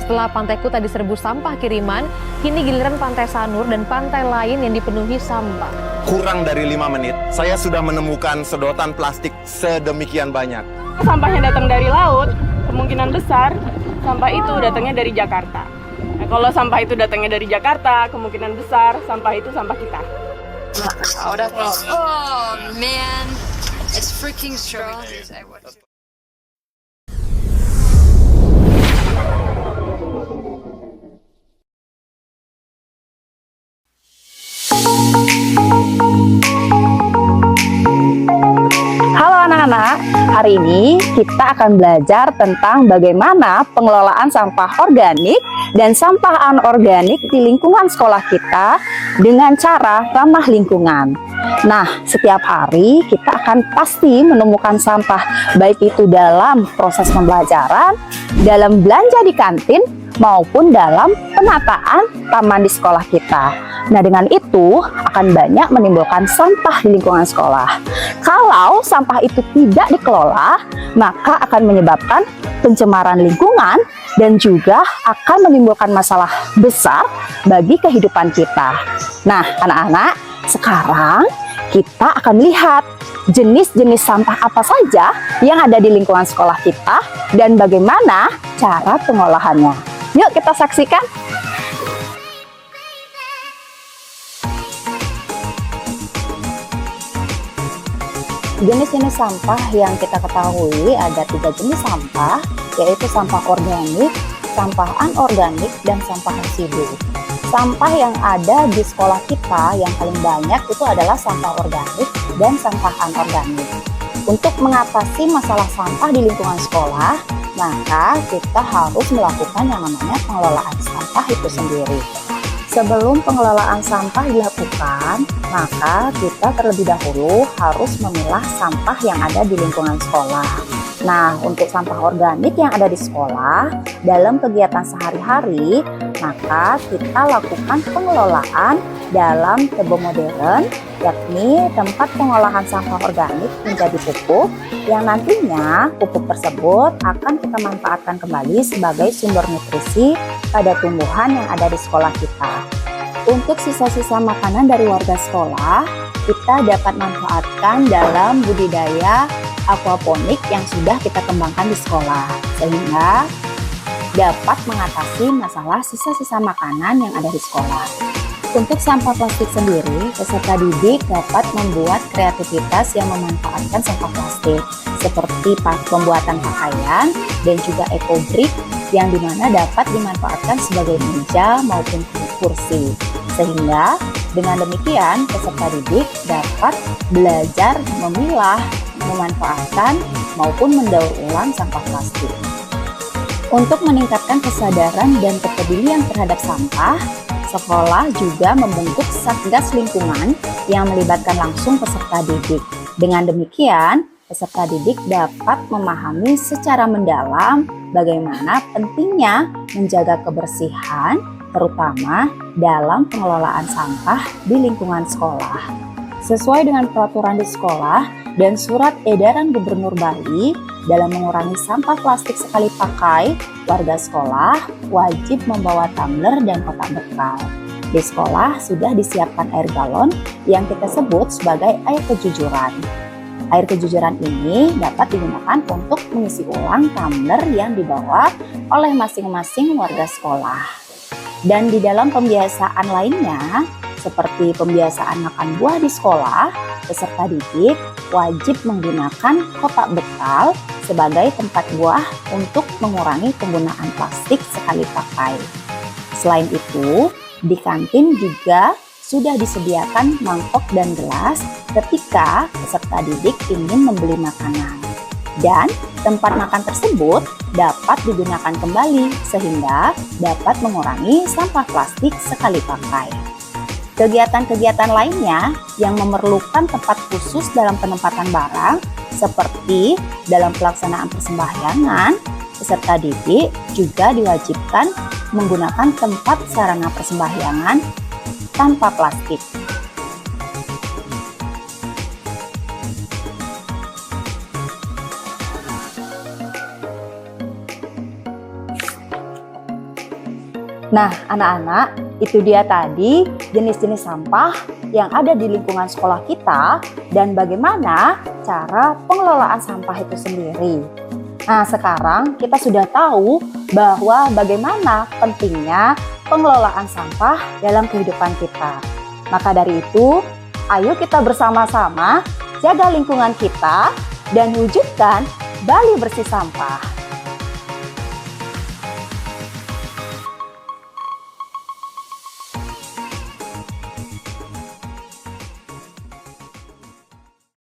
Setelah Pantai Kuta diserbu sampah kiriman, kini giliran Pantai Sanur dan pantai lain yang dipenuhi sampah. Kurang dari 5 menit, saya sudah menemukan sedotan plastik sedemikian banyak. Sampahnya datang dari laut, kemungkinan besar sampah itu datangnya dari Jakarta. Nah, kalau sampah itu datangnya dari Jakarta, kemungkinan besar sampah itu sampah kita. Oh man, it's freaking strong. Halo anak-anak, hari ini kita akan belajar tentang bagaimana pengelolaan sampah organik dan sampah anorganik di lingkungan sekolah kita dengan cara ramah lingkungan. Nah, setiap hari kita akan pasti menemukan sampah, baik itu dalam proses pembelajaran, dalam belanja di kantin, maupun dalam penataan taman di sekolah kita. Nah, dengan itu akan banyak menimbulkan sampah di lingkungan sekolah. Kalau sampah itu tidak dikelola, maka akan menyebabkan pencemaran lingkungan dan juga akan menimbulkan masalah besar bagi kehidupan kita. Nah, anak-anak, sekarang kita akan lihat jenis-jenis sampah apa saja yang ada di lingkungan sekolah kita dan bagaimana cara pengolahannya. Yuk kita saksikan. Jenis-jenis sampah yang kita ketahui ada 3 jenis sampah, yaitu sampah organik, sampah anorganik, dan sampah residu. Sampah yang ada di sekolah kita yang paling banyak itu adalah sampah organik dan sampah anorganik. Untuk mengatasi masalah sampah di lingkungan sekolah, maka kita harus melakukan yang namanya pengelolaan sampah itu sendiri. Sebelum pengelolaan sampah dilakukan, maka kita terlebih dahulu harus memilah sampah yang ada di lingkungan sekolah. Nah, untuk sampah organik yang ada di sekolah, dalam kegiatan sehari-hari, maka kita lakukan pengelolaan dalam tebo modern, yakni tempat pengolahan sampah organik menjadi pupuk, yang nantinya pupuk tersebut akan kita manfaatkan kembali sebagai sumber nutrisi pada tumbuhan yang ada di sekolah kita. Untuk sisa-sisa makanan dari warga sekolah, kita dapat manfaatkan dalam budidaya aquaponik yang sudah kita kembangkan di sekolah, sehingga dapat mengatasi masalah sisa-sisa makanan yang ada di sekolah. Untuk sampah plastik sendiri, peserta didik dapat membuat kreativitas yang memanfaatkan sampah plastik, seperti pembuatan pakaian dan juga eco-brick yang dimana dapat dimanfaatkan sebagai meja maupun kursi. Sehingga dengan demikian peserta didik dapat belajar memilah, memanfaatkan maupun mendaur ulang sampah plastik. Untuk meningkatkan kesadaran dan kepedulian terhadap sampah, sekolah juga membentuk Satgas Lingkungan yang melibatkan langsung peserta didik. Dengan demikian, peserta didik dapat memahami secara mendalam bagaimana pentingnya menjaga kebersihan, terutama dalam pengelolaan sampah di lingkungan sekolah. Sesuai dengan peraturan di sekolah dan surat edaran Gubernur Bali dalam mengurangi sampah plastik sekali pakai, warga sekolah wajib membawa tumbler dan kotak bekal. Di sekolah sudah disiapkan air galon yang kita sebut sebagai air kejujuran. Air kejujuran ini dapat digunakan untuk mengisi ulang tumbler yang dibawa oleh masing-masing warga sekolah. Dan di dalam pembiasaan lainnya, seperti pembiasaan makan buah di sekolah, peserta didik wajib menggunakan kotak bekal sebagai tempat buah untuk mengurangi penggunaan plastik sekali pakai. Selain itu, di kantin juga sudah disediakan mangkok dan gelas ketika peserta didik ingin membeli makanan. Dan tempat makan tersebut dapat digunakan kembali sehingga dapat mengurangi sampah plastik sekali pakai. Kegiatan-kegiatan lainnya yang memerlukan tempat khusus dalam penempatan barang seperti dalam pelaksanaan persembahyangan, peserta didik juga diwajibkan menggunakan tempat sarana persembahyangan tanpa plastik. Nah, anak-anak, itu dia tadi jenis-jenis sampah yang ada di lingkungan sekolah kita dan bagaimana cara pengelolaan sampah itu sendiri. Nah, sekarang kita sudah tahu bahwa bagaimana pentingnya pengelolaan sampah dalam kehidupan kita. Maka dari itu, ayo kita bersama-sama jaga lingkungan kita dan wujudkan Bali Bersih Sampah.